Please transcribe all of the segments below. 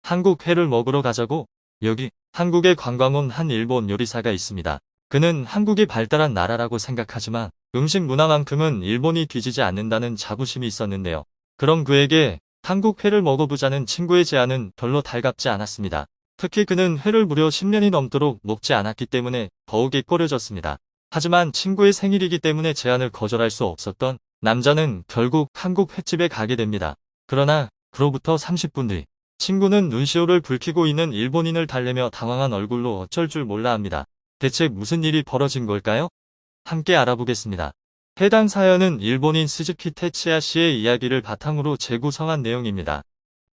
한국 회를 먹으러 가자고? 여기 한국에 관광 온 한 일본 요리사가 있습니다. 그는 한국이 발달한 나라라고 생각하지만 음식 문화만큼은 일본이 뒤지지 않는다는 자부심이 있었는데요. 그럼 그에게 한국 회를 먹어보자는 친구의 제안은 별로 달갑지 않았습니다. 특히 그는 회를 무려 10년이 넘도록 먹지 않았기 때문에 더욱이 꺼려졌습니다. 하지만 친구의 생일이기 때문에 제안을 거절할 수 없었던 남자는 결국 한국 횟집에 가게 됩니다. 그러나 그로부터 30분 뒤 친구는 눈시울을 붉히고 있는 일본인을 달래며 당황한 얼굴로 어쩔 줄 몰라 합니다. 대체 무슨 일이 벌어진 걸까요? 함께 알아보겠습니다. 해당 사연은 일본인 스즈키 테츠야 씨의 이야기를 바탕으로 재구성한 내용입니다.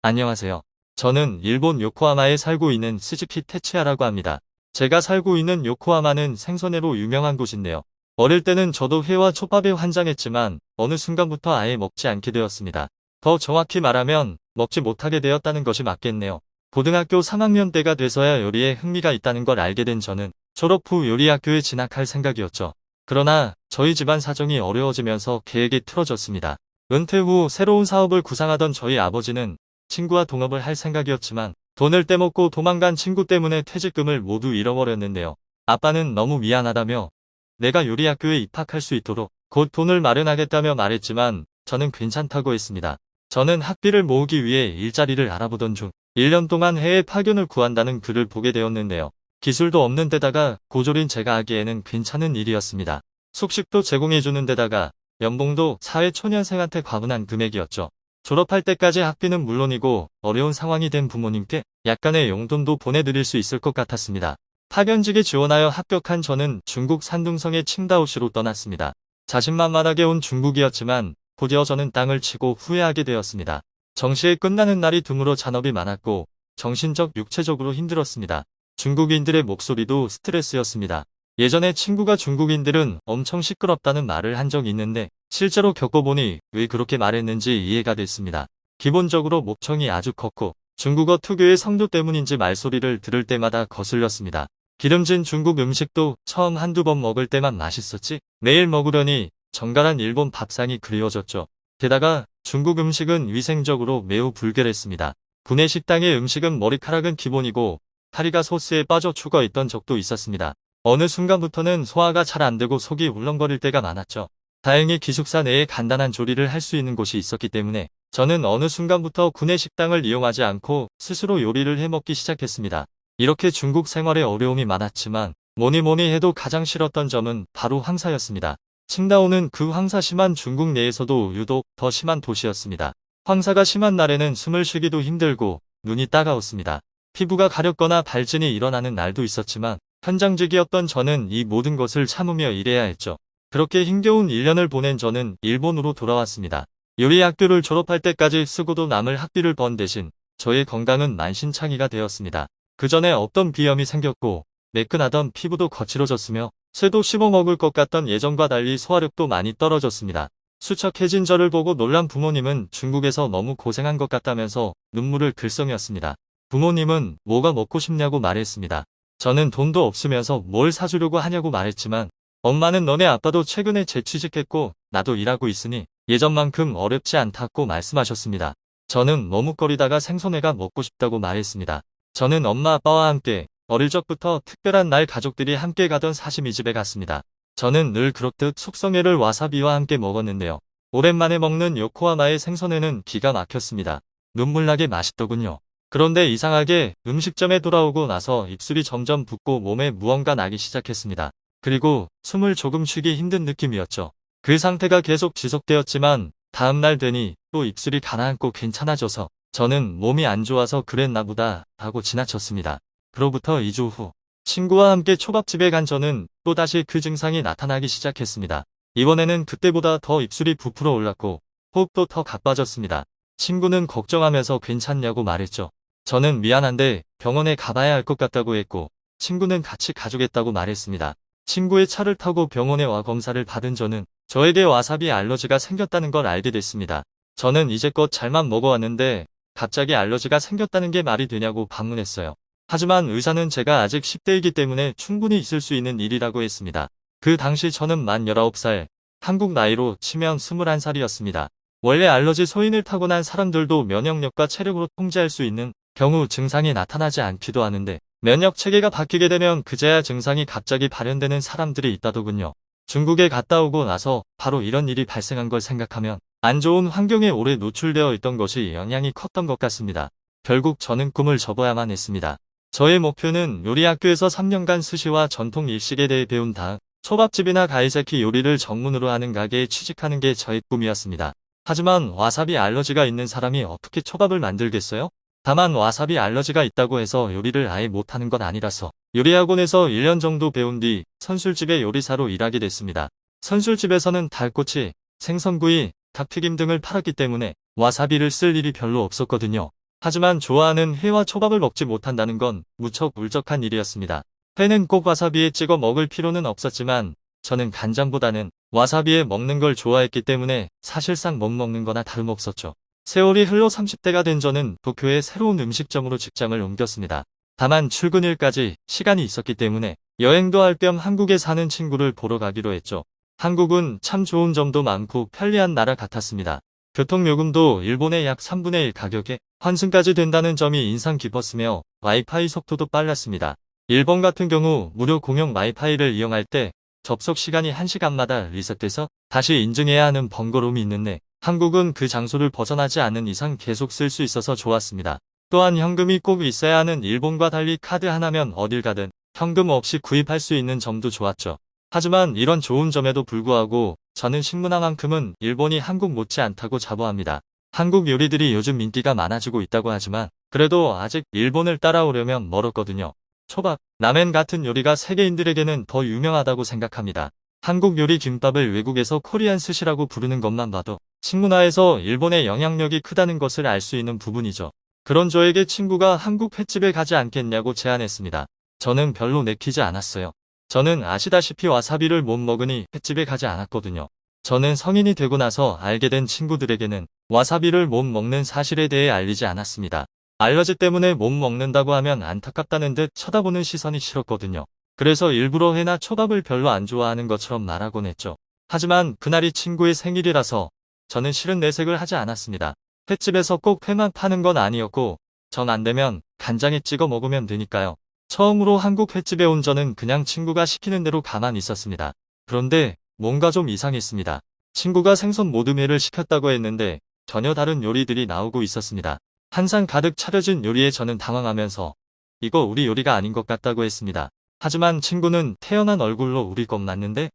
안녕하세요. 저는 일본 요코하마에 살고 있는 스즈키 테츠야라고 합니다. 제가 살고 있는 요코하마는 생선회로 유명한 곳인데요. 어릴 때는 저도 회와 솥밥에 환장했지만 어느 순간부터 아예 먹지 않게 되었습니다. 더 정확히 말하면 먹지 못하게 되었다는 것이 맞겠네요. 고등학교 3학년 때가 돼서야 요리에 흥미가 있다는 걸 알게 된 저는 졸업 후 요리학교에 진학할 생각이었죠. 그러나 저희 집안 사정이 어려워지면서 계획이 틀어졌습니다. 은퇴 후 새로운 사업을 구상하던 저희 아버지는 친구와 동업을 할 생각이었지만 돈을 떼먹고 도망간 친구 때문에 퇴직금을 모두 잃어버렸는데요. 아빠는 너무 미안하다며 내가 요리학교에 입학할 수 있도록 곧 돈을 마련하겠다며 말했지만 저는 괜찮다고 했습니다. 저는 학비를 모으기 위해 일자리를 알아보던 중 1년 동안 해외 파견을 구한다는 글을 보게 되었는데요. 기술도 없는 데다가 고졸인 제가 하기에는 괜찮은 일이었습니다. 숙식도 제공해주는 데다가 연봉도 사회초년생한테 과분한 금액이었죠. 졸업할 때까지 학비는 물론이고 어려운 상황이 된 부모님께 약간의 용돈도 보내드릴 수 있을 것 같았습니다. 파견직에 지원하여 합격한 저는 중국 산둥성의 칭다오시로 떠났습니다. 자신만만하게 온 중국이었지만 곧이어 저는 땅을 치고 후회하게 되었습니다. 정시에 끝나는 날이 드물어 잔업이 많았고 정신적 육체적으로 힘들었습니다. 중국인들의 목소리도 스트레스였습니다. 예전에 친구가 중국인들은 엄청 시끄럽다는 말을 한 적이 있는데 실제로 겪어보니 왜 그렇게 말했는지 이해가 됐습니다. 기본적으로 목청이 아주 컸고 중국어 특유의 성도 때문인지 말소리를 들을 때마다 거슬렸습니다. 기름진 중국 음식도 처음 한두 번 먹을 때만 맛있었지 매일 먹으려니 정갈한 일본 밥상이 그리워졌죠. 게다가 중국 음식은 위생적으로 매우 불결했습니다. 구내 식당의 음식은 머리카락은 기본이고 파리가 소스에 빠져 죽어있던 적도 있었습니다. 어느 순간부터는 소화가 잘 안되고 속이 울렁거릴 때가 많았죠. 다행히 기숙사 내에 간단한 조리를 할 수 있는 곳이 있었기 때문에 저는 어느 순간부터 구내 식당을 이용하지 않고 스스로 요리를 해먹기 시작했습니다. 이렇게 중국 생활에 어려움이 많았지만 뭐니 해도 가장 싫었던 점은 바로 황사였습니다. 칭다오는 그 황사 심한 중국 내에서도 유독 더 심한 도시였습니다. 황사가 심한 날에는 숨을 쉬기도 힘들고 눈이 따가웠습니다. 피부가 가렵거나 발진이 일어나는 날도 있었지만 현장직이었던 저는 이 모든 것을 참으며 일해야 했죠. 그렇게 힘겨운 1년을 보낸 저는 일본으로 돌아왔습니다. 요리학교를 졸업할 때까지 쓰고도 남을 학비를 번 대신 저의 건강은 만신창이가 되었습니다. 그 전에 없던 비염이 생겼고 매끈하던 피부도 거칠어졌으며 쇠도 씹어먹을 것 같던 예전과 달리 소화력도 많이 떨어졌습니다. 수척해진 저를 보고 놀란 부모님은 중국에서 너무 고생한 것 같다면서 눈물을 글썽였습니다. 부모님은 뭐가 먹고 싶냐고 말했습니다. 저는 돈도 없으면서 뭘 사주려고 하냐고 말했지만 엄마는 너네 아빠도 최근에 재취직했고 나도 일하고 있으니 예전만큼 어렵지 않다고 말씀하셨습니다. 저는 머뭇거리다가 생선회가 먹고 싶다고 말했습니다. 저는 엄마 아빠와 함께 어릴 적부터 특별한 날 가족들이 함께 가던 사시미집에 갔습니다. 저는 늘 그렇듯 숙성회를 와사비와 함께 먹었는데요. 오랜만에 먹는 요코하마의 생선회는 기가 막혔습니다. 눈물나게 맛있더군요. 그런데 이상하게 음식점에 돌아오고 나서 입술이 점점 붓고 몸에 무언가 나기 시작했습니다. 그리고 숨을 조금 쉬기 힘든 느낌이었죠. 그 상태가 계속 지속되었지만 다음날 되니 또 입술이 가라앉고 괜찮아져서 저는 몸이 안 좋아서 그랬나 보다 하고 지나쳤습니다. 그로부터 2주 후 친구와 함께 초밥집에 간 저는 또다시 그 증상이 나타나기 시작했습니다. 이번에는 그때보다 더 입술이 부풀어 올랐고 호흡도 더 가빠졌습니다. 친구는 걱정하면서 괜찮냐고 말했죠. 저는 미안한데 병원에 가봐야 할 것 같다고 했고 친구는 같이 가주겠다고 말했습니다. 친구의 차를 타고 병원에 와 검사를 받은 저는 저에게 와사비 알러지가 생겼다는 걸 알게 됐습니다. 저는 이제껏 잘만 먹어왔는데 갑자기 알러지가 생겼다는 게 말이 되냐고 반문했어요. 하지만 의사는 제가 아직 10대이기 때문에 충분히 있을 수 있는 일이라고 했습니다. 그 당시 저는 만 19살, 한국 나이로 치면 21살이었습니다. 원래 알러지 소인을 타고난 사람들도 면역력과 체력으로 통제할 수 있는 경우 증상이 나타나지 않기도 하는데 면역 체계가 바뀌게 되면 그제야 증상이 갑자기 발현되는 사람들이 있다더군요. 중국에 갔다 오고 나서 바로 이런 일이 발생한 걸 생각하면 안 좋은 환경에 오래 노출되어 있던 것이 영향이 컸던 것 같습니다. 결국 저는 꿈을 접어야만 했습니다. 저의 목표는 요리 학교에서 3년간 스시와 전통 일식에 대해 배운 다음 초밥집이나 가이세키 요리를 전문으로 하는 가게에 취직하는 게 저의 꿈이었습니다. 하지만 와사비 알러지가 있는 사람이 어떻게 초밥을 만들겠어요? 다만 와사비 알러지가 있다고 해서 요리를 아예 못하는 건 아니라서 요리학원에서 1년 정도 배운 뒤 선술집의 요리사로 일하게 됐습니다. 선술집에서는 달꼬치, 생선구이, 닭튀김 등을 팔았기 때문에 와사비를 쓸 일이 별로 없었거든요. 하지만 좋아하는 회와 초밥을 먹지 못한다는 건 무척 울적한 일이었습니다. 회는 꼭 와사비에 찍어 먹을 필요는 없었지만 저는 간장보다는 와사비에 먹는 걸 좋아했기 때문에 사실상 못 먹는 거나 다름없었죠. 세월이 흘러 30대가 된 저는 도쿄의 새로운 음식점으로 직장을 옮겼습니다. 다만 출근일까지 시간이 있었기 때문에 여행도 할 겸 한국에 사는 친구를 보러 가기로 했죠. 한국은 참 좋은 점도 많고 편리한 나라 같았습니다. 교통요금도 일본의 약 3분의 1 가격에 환승까지 된다는 점이 인상 깊었으며 와이파이 속도도 빨랐습니다. 일본 같은 경우 무료 공용 와이파이를 이용할 때 접속 시간이 1시간마다 리셋돼서 다시 인증해야 하는 번거로움이 있는데 한국은 그 장소를 벗어나지 않는 이상 계속 쓸 수 있어서 좋았습니다. 또한 현금이 꼭 있어야 하는 일본과 달리 카드 하나면 어딜 가든 현금 없이 구입할 수 있는 점도 좋았죠. 하지만 이런 좋은 점에도 불구하고 저는 식문화만큼은 일본이 한국 못지않다고 자부합니다. 한국 요리들이 요즘 인기가 많아지고 있다고 하지만 그래도 아직 일본을 따라오려면 멀었거든요. 초밥, 라멘 같은 요리가 세계인들에게는 더 유명하다고 생각합니다. 한국 요리 김밥을 외국에서 코리안 스시라고 부르는 것만 봐도 식문화에서 일본의 영향력이 크다는 것을 알 수 있는 부분이죠. 그런 저에게 친구가 한국 횟집에 가지 않겠냐고 제안했습니다. 저는 별로 내키지 않았어요. 저는 아시다시피 와사비를 못 먹으니 횟집에 가지 않았거든요. 저는 성인이 되고 나서 알게 된 친구들에게는 와사비를 못 먹는 사실에 대해 알리지 않았습니다. 알러지 때문에 못 먹는다고 하면 안타깝다는 듯 쳐다보는 시선이 싫었거든요. 그래서 일부러 회나 초밥을 별로 안 좋아하는 것처럼 말하곤 했죠. 하지만 그날이 친구의 생일이라서 저는 싫은 내색을 하지 않았습니다. 횟집에서 꼭 회만 파는 건 아니었고 전 안 되면 간장에 찍어 먹으면 되니까요. 처음으로 한국 횟집에 온 저는 그냥 친구가 시키는 대로 가만히 있었습니다. 그런데 뭔가 좀 이상했습니다. 친구가 생선 모듬회를 시켰다고 했는데 전혀 다른 요리들이 나오고 있었습니다. 한 상 가득 차려진 요리에 저는 당황하면서 이거 우리 요리가 아닌 것 같다고 했습니다. 하지만 친구는 태연한 얼굴로 우리 것 맞는데?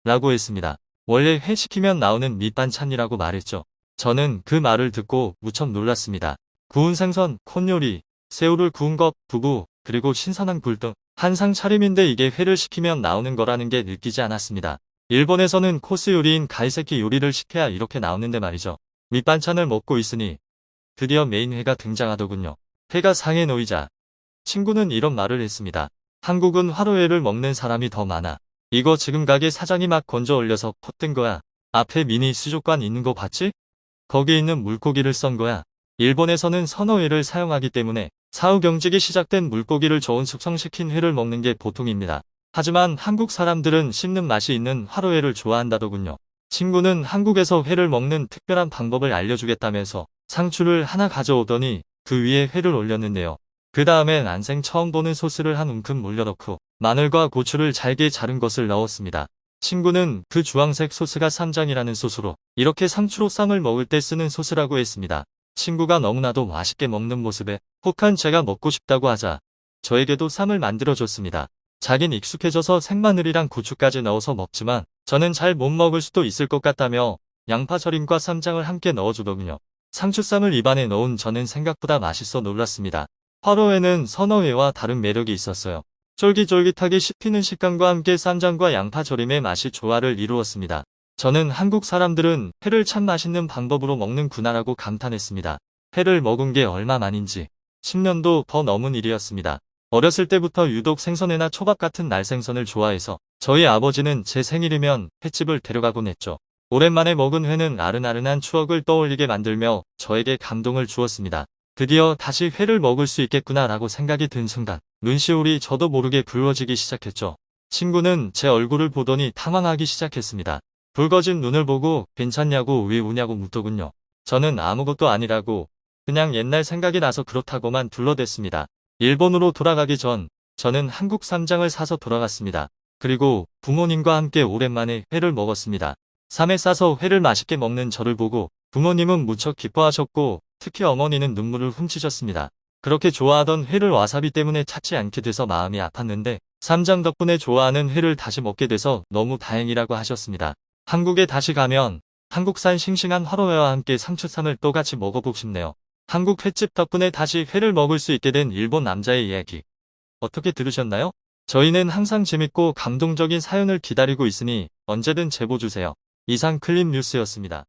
라고 했습니다. 원래 회 시키면 나오는 밑반찬이라고 말했죠. 저는 그 말을 듣고 무척 놀랐습니다. 구운 생선, 콘요리, 새우를 구운 것, 두부, 그리고 신선한 굴 등 한 상 차림인데 이게 회를 시키면 나오는 거라는 게 느끼지 않았습니다. 일본에서는 코스 요리인 가이세키 요리를 시켜야 이렇게 나오는데 말이죠. 밑반찬을 먹고 있으니 드디어 메인 회가 등장하더군요. 회가 상에 놓이자 친구는 이런 말을 했습니다. 한국은 화로회를 먹는 사람이 더 많아. 이거 지금 가게 사장이 막 건져 올려서 폿든 거야. 앞에 미니 수족관 있는 거 봤지? 거기 있는 물고기를 썬 거야. 일본에서는 선어회를 사용하기 때문에 사후 경직이 시작된 물고기를 저온 숙성시킨 회를 먹는 게 보통입니다. 하지만 한국 사람들은 씹는 맛이 있는 화로회를 좋아한다더군요. 친구는 한국에서 회를 먹는 특별한 방법을 알려주겠다면서 상추를 하나 가져오더니 그 위에 회를 올렸는데요. 그 다음엔 난생 처음 보는 소스를 한 움큼 올려놓고 마늘과 고추를 잘게 자른 것을 넣었습니다. 친구는 그 주황색 소스가 쌈장이라는 소스로 이렇게 상추로 쌈을 먹을 때 쓰는 소스라고 했습니다. 친구가 너무나도 맛있게 먹는 모습에 혹한 제가 먹고 싶다고 하자 저에게도 쌈을 만들어줬습니다. 자긴 익숙해져서 생마늘이랑 고추까지 넣어서 먹지만 저는 잘 못 먹을 수도 있을 것 같다며 양파절임과 쌈장을 함께 넣어주더군요. 상추쌈을 입안에 넣은 저는 생각보다 맛있어 놀랐습니다. 화로회는 선어회와 다른 매력이 있었어요. 쫄깃쫄깃하게 씹히는 식감과 함께 쌈장과 양파절임의 맛이 조화를 이루었습니다. 저는 한국 사람들은 회를 참 맛있는 방법으로 먹는구나라고 감탄했습니다. 회를 먹은 게 얼마 만인지 10년도 더 넘은 일이었습니다. 어렸을 때부터 유독 생선회나 초밥 같은 날생선을 좋아해서 저희 아버지는 제 생일이면 횟집을 데려가곤 했죠. 오랜만에 먹은 회는 아른아른한 추억을 떠올리게 만들며 저에게 감동을 주었습니다. 드디어 다시 회를 먹을 수 있겠구나라고 생각이 든 순간 눈시울이 저도 모르게 붉어지기 시작했죠. 친구는 제 얼굴을 보더니 당황하기 시작했습니다. 붉어진 눈을 보고 괜찮냐고 왜 우냐고 묻더군요. 저는 아무것도 아니라고 그냥 옛날 생각이 나서 그렇다고만 둘러댔습니다. 일본으로 돌아가기 전 저는 한국 쌈장을 사서 돌아갔습니다. 그리고 부모님과 함께 오랜만에 회를 먹었습니다. 삼에 싸서 회를 맛있게 먹는 저를 보고 부모님은 무척 기뻐하셨고 특히 어머니는 눈물을 훔치셨습니다. 그렇게 좋아하던 회를 와사비 때문에 찾지 않게 돼서 마음이 아팠는데 쌈장 덕분에 좋아하는 회를 다시 먹게 돼서 너무 다행이라고 하셨습니다. 한국에 다시 가면 한국산 싱싱한 화로회와 함께 상추쌈을 또 같이 먹어보고 싶네요. 한국 횟집 덕분에 다시 회를 먹을 수 있게 된 일본 남자의 이야기. 어떻게 들으셨나요? 저희는 항상 재밌고 감동적인 사연을 기다리고 있으니 언제든 제보 주세요. 이상 클립 뉴스였습니다.